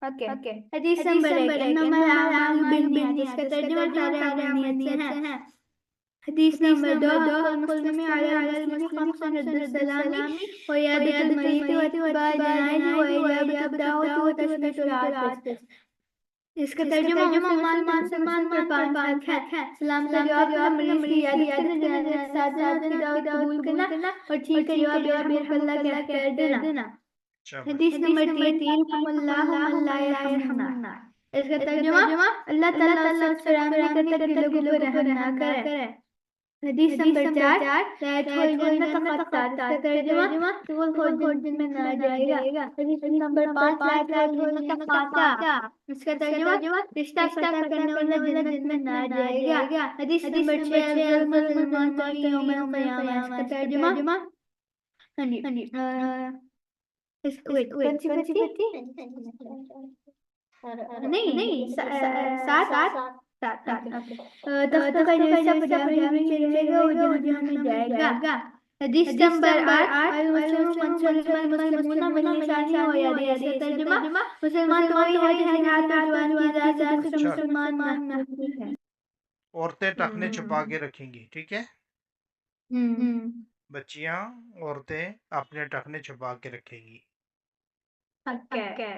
Okay okay حدیث number 1 انما الاعمال بالنیات اس کا ترجمہ سارے عمل نیت سے ہیں حدیث نمبر 2 حق المسلم علی المسلم خمس رد السلام وعیادۃ المریض واتباع الجنائز واجابۃ الدعوۃ وتشمیت العاطس اس کا ترجمہ مسلمان پر 5 حق ہے سلام کا جواب کرنا مریض کی عیادت کرنا جنازے کے ساتھ دینا اس کی دعوت قبول کرنا اور ٹھیک ہے جواب یرحمک اللہ کہہ دینا حدیث نمبر 3 یرحم اللہ من لا یرحم الناس اس کا ترجمہ اللہ تعالیٰ اس شخص پر رحم نہیں کرتا کہ لوگوں پر رحم نہ کرے حدیث نمبر 4 لا يدخل الجنة قطات اس کا ترجمہ کہ وہ جنت میں نہ جائے گا حدیث نمبر 5 لا يدخل الجنة قاطع اس کا ترجمہ رشتہ قطع کرنے والا جنت میں نہ جائے گا حدیث نمبر 6 ظلم المنتقی یوم القیامہ اس کا ترجمہ ہاں جی کون سی بچی نہیں 7 تختوں کا جیسا پجامے میں چلے گا وہ جہنم میں جائے گا حدیث نمبر 8 المسلمون من لسانه ويده اس کا ترجمہ مسلمان تو وہی ہے جس کے ہاتھ اور زبان کی ذات سے دوسرے مسلمان محفوظ ہے عورتیں ٹخنے چھپا کے رکھیں گی، ٹھیک ہے؟ بچیاں عورتیں اپنے ٹخنے چھپا کے رکھیں گی. اوکے